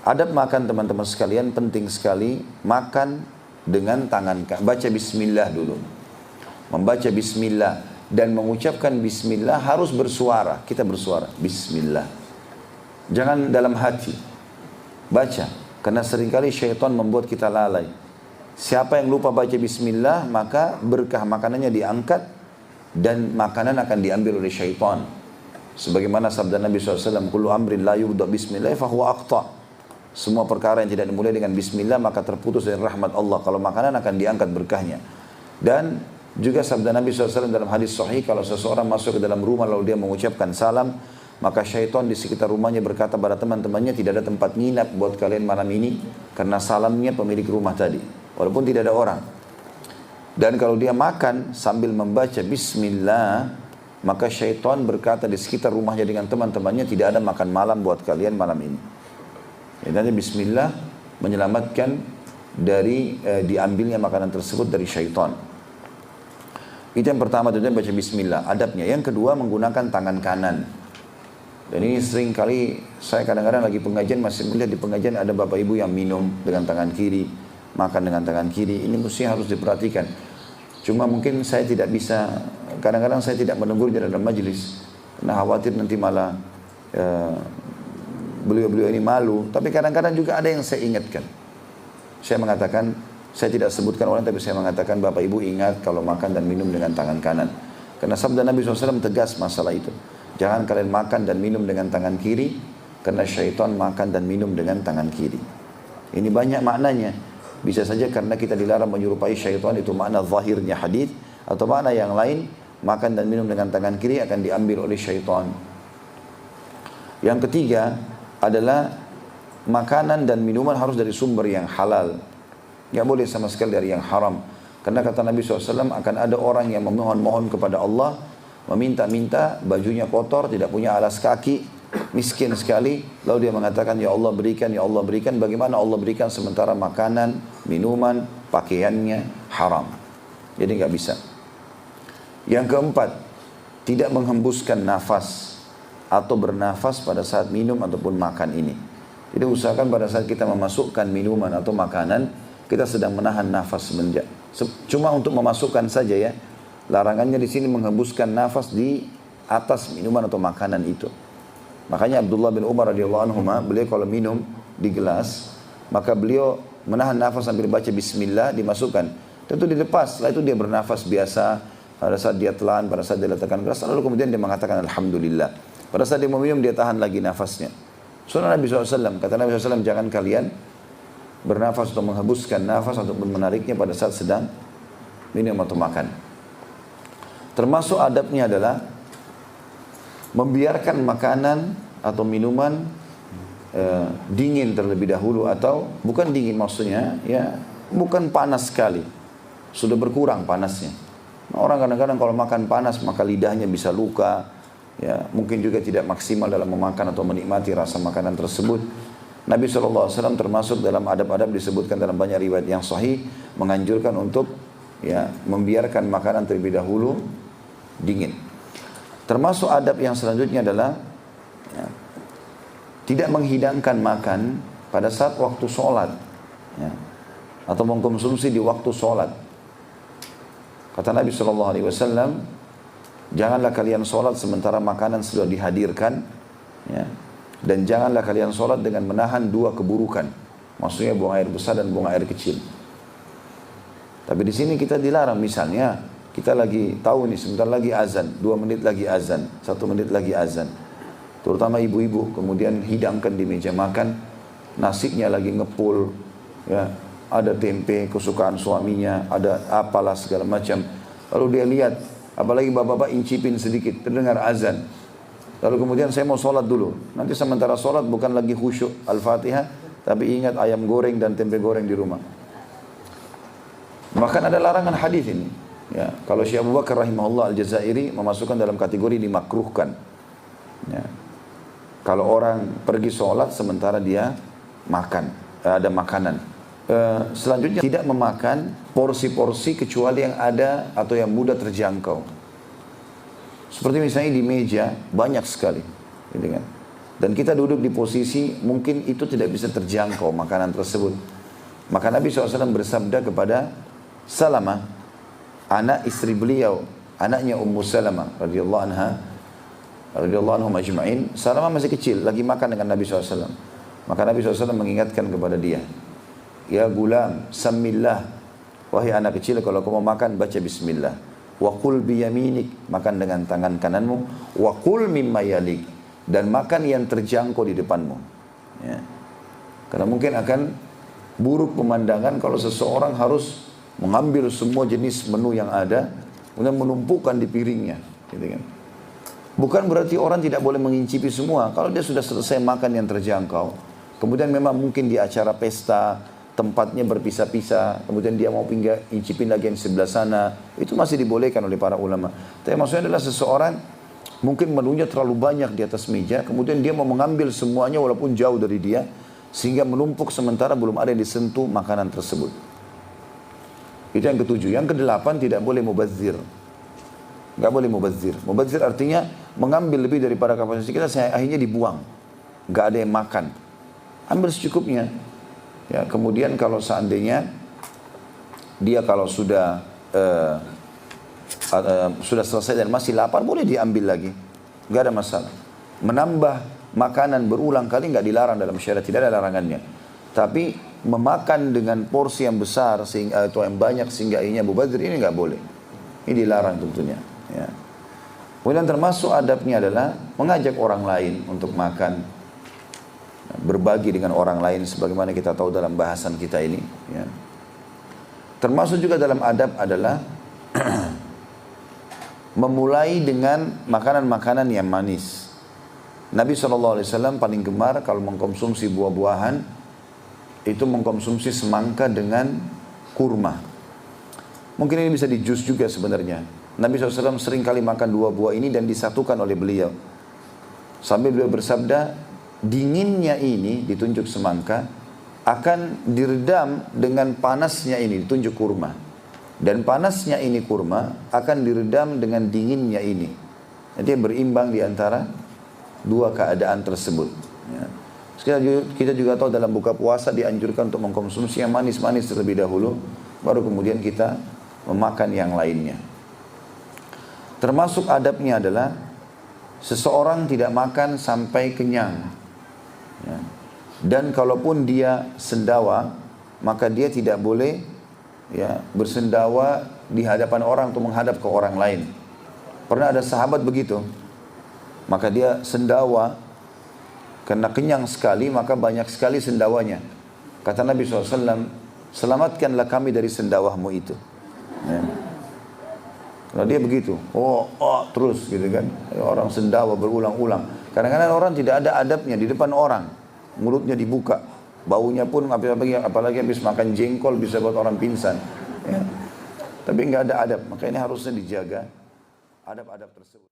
Adab makan teman-teman sekalian penting sekali. Makan dengan tangan, baca bismillah dulu. Membaca bismillah dan mengucapkan bismillah harus bersuara. Kita bersuara, bismillah. Jangan dalam hati. Baca, karena seringkali syaitan membuat kita lalai. Siapa yang lupa baca bismillah, maka berkah makanannya diangkat dan makanan akan diambil oleh syaitan. Sebagaimana sabda Nabi SAW, kullu amrin la yubda bismillah fahuwa aqta. Semua perkara yang tidak dimulai dengan bismillah maka terputus dari rahmat Allah. Kalau makanan akan diangkat berkahnya. Dan juga sabda Nabi SAW dalam hadis sahih, kalau seseorang masuk ke dalam rumah lalu dia mengucapkan salam, maka syaitan di sekitar rumahnya berkata pada teman-temannya, tidak ada tempat nginap buat kalian malam ini karena salamnya pemilik rumah tadi, walaupun tidak ada orang. Dan kalau dia makan sambil membaca bismillah, maka syaitan berkata di sekitar rumahnya dengan teman-temannya, tidak ada makan malam buat kalian malam ini. Jadi bismillah menyelamatkan dari diambilnya makanan tersebut dari syaitan. Itu yang pertama, tentunya baca bismillah, adabnya. Yang kedua, menggunakan tangan kanan. Dan ini sering kali saya kadang-kadang lagi pengajian, masih melihat di pengajian ada bapak ibu yang minum dengan tangan kiri, makan dengan tangan kiri. Ini mesti harus diperhatikan. Cuma mungkin saya tidak bisa, kadang-kadang saya tidak menegur di dalam majelis karena khawatir nanti malah beliau-beliau ini malu. Tapi kadang-kadang juga ada yang saya ingatkan. Saya mengatakan, saya tidak sebutkan orang, tapi saya mengatakan bapak ibu ingat kalau makan dan minum dengan tangan kanan. Karena sabda Nabi SAW tegas masalah itu. Jangan kalian makan dan minum dengan tangan kiri, karena syaitan makan dan minum dengan tangan kiri. Ini banyak maknanya. Bisa saja karena kita dilarang menyerupai syaitan, itu makna zahirnya hadis, atau makna yang lain, makan dan minum dengan tangan kiri akan diambil oleh syaitan. Yang ketiga adalah makanan dan minuman harus dari sumber yang halal. Tidak boleh sama sekali dari yang haram. Karena kata Nabi SAW, akan ada orang yang memohon-mohon kepada Allah, meminta-minta, bajunya kotor, tidak punya alas kaki, miskin sekali. Lalu dia mengatakan, ya Allah berikan, ya Allah berikan. Bagaimana Allah berikan sementara makanan, minuman, pakaiannya haram. Jadi nggak bisa. Yang keempat, tidak menghembuskan nafas atau bernafas pada saat minum ataupun makan ini. Jadi usahakan pada saat kita memasukkan minuman atau makanan, kita sedang menahan nafas semenjak. Cuma untuk memasukkan saja ya. Larangannya di sini menghembuskan nafas di atas minuman atau makanan itu. Makanya Abdullah bin Umar radhiyallahu anhu, beliau kalau minum di gelas, maka beliau menahan nafas sambil baca bismillah, dimasukkan. Tentu dilepas, setelah itu dia bernafas biasa. Pada saat dia telan, pada saat dia letakkan gelas, lalu kemudian dia mengatakan alhamdulillah. Pada saat dia mau minum, dia tahan lagi nafasnya. Sunnah Nabi SAW, kata Nabi SAW, jangan kalian bernafas atau menghembuskan nafas ataupun menariknya pada saat sedang minum atau makan. Termasuk adabnya adalah membiarkan makanan atau minuman dingin terlebih dahulu, atau bukan dingin maksudnya, ya bukan panas sekali, sudah berkurang panasnya. Orang kadang-kadang kalau makan panas maka lidahnya bisa luka, ya mungkin juga tidak maksimal dalam memakan atau menikmati rasa makanan tersebut. Nabi SAW termasuk dalam adab-adab disebutkan dalam banyak riwayat yang sahih, menganjurkan untuk ya membiarkan makanan terlebih dahulu dingin. Termasuk adab yang selanjutnya adalah ya, tidak menghidangkan makan pada saat waktu sholat, ya, atau mengkonsumsi di waktu sholat. Kata Nabi SAW, janganlah kalian sholat sementara makanan sudah dihadirkan, ya, dan janganlah kalian sholat dengan menahan dua keburukan. Maksudnya buang air besar dan buang air kecil. Tapi di sini kita dilarang, misalnya kita lagi tahu nih sebentar lagi azan, 2 menit lagi azan, 1 menit lagi azan. Terutama ibu-ibu kemudian hidangkan di meja makan, nasinya lagi ngepul, ya, ada tempe kesukaan suaminya, ada apalah segala macam. Lalu dia lihat, apalagi bapak-bapak incipin sedikit, terdengar azan. Lalu kemudian saya mau sholat dulu. Nanti sementara sholat bukan lagi khusyuk Al-Fatihah, tapi ingat ayam goreng dan tempe goreng di rumah. Bahkan ada larangan hadis ini. Ya, kalau Syekh Abu Bakar rahimahullah Al-Jazairi memasukkan dalam kategori dimakruhkan. Ya. Kalau orang pergi sholat sementara dia makan, ada makanan. Selanjutnya tidak memakan porsi-porsi kecuali yang ada atau yang mudah terjangkau. Seperti misalnya di meja banyak sekali, gitu kan? Dan kita duduk di posisi mungkin itu tidak bisa terjangkau makanan tersebut. Maka Nabi SAW bersabda kepada Salamah, anak istri beliau, anaknya Ummu Salamah radhiyallahu anha, radhiyallahu anhum ajma'in. Salamah masih kecil, lagi makan dengan Nabi SAW. Maka Nabi SAW mengingatkan kepada dia, ya gulam, samillah, wahai anak kecil, kalau kamu makan baca bismillah. Wa qul biyaminik, makan dengan tangan kananmu. Wa qul mimma yalik, dan makan yang terjangkau di depanmu. Ya. Karena mungkin akan buruk pemandangan kalau seseorang harus mengambil semua jenis menu yang ada, kemudian menumpukan di piringnya. Gitu kan. Bukan berarti orang tidak boleh mengincipi semua. Kalau dia sudah selesai makan yang terjangkau, kemudian memang mungkin di acara pesta, tempatnya berpisah-pisah, kemudian dia mau incipin lagi yang sebelah sana, itu masih dibolehkan oleh para ulama. Tapi maksudnya adalah seseorang mungkin menunya terlalu banyak di atas meja, kemudian dia mau mengambil semuanya walaupun jauh dari dia, sehingga menumpuk sementara belum ada yang disentuh makanan tersebut. Itu yang ketujuh. Yang kedelapan, tidak boleh mubazir. Nggak boleh mubazir. Mubazir artinya mengambil lebih daripada kapasitas kita, akhirnya dibuang. Nggak ada yang makan. Ambil secukupnya. Ya, kemudian kalau seandainya dia kalau sudah selesai dan masih lapar, boleh diambil lagi. Nggak ada masalah. Menambah makanan berulang kali nggak dilarang dalam syariat, tidak ada larangannya. Tapi memakan dengan porsi yang besar sehingga atau yang banyak sehingga akhirnya mubazir, ini nggak boleh. Ini dilarang tentunya. Ya. Kemudian termasuk adabnya adalah mengajak orang lain untuk makan, berbagi dengan orang lain sebagaimana kita tahu dalam bahasan kita ini. Ya. Termasuk juga dalam adab adalah memulai dengan makanan-makanan yang manis. Nabi SAW paling gemar kalau mengkonsumsi buah-buahan itu mengkonsumsi semangka dengan kurma. Mungkin ini bisa di jus juga sebenarnya. Nabi SAW sering kali makan dua buah ini dan disatukan oleh beliau. Sambil beliau bersabda, dinginnya ini, ditunjuk semangka, akan diredam dengan panasnya ini, ditunjuk kurma. Dan panasnya ini kurma akan diredam dengan dinginnya ini. Jadi berimbang di antara dua keadaan tersebut. Ya. Kita juga tahu dalam buka puasa dianjurkan untuk mengkonsumsi yang manis-manis terlebih dahulu, baru kemudian kita memakan yang lainnya. Termasuk adabnya adalah seseorang tidak makan sampai kenyang. Ya. Dan kalaupun dia sendawa, maka dia tidak boleh ya bersendawa di hadapan orang atau menghadap ke orang lain. Pernah ada sahabat begitu. Maka dia sendawa karena kenyang sekali, maka banyak sekali sendawanya. Kata Nabi SAW, selamatkanlah kami dari sendawahmu itu. Ya. Kalau dia begitu, terus gitu kan, orang sendawa berulang-ulang. Kadang-kadang orang tidak ada adabnya di depan orang, mulutnya dibuka, baunya pun apalagi habis makan jengkol bisa buat orang pingsan. Ya. Tapi nggak ada adab, maka ini harusnya dijaga adab-adab tersebut.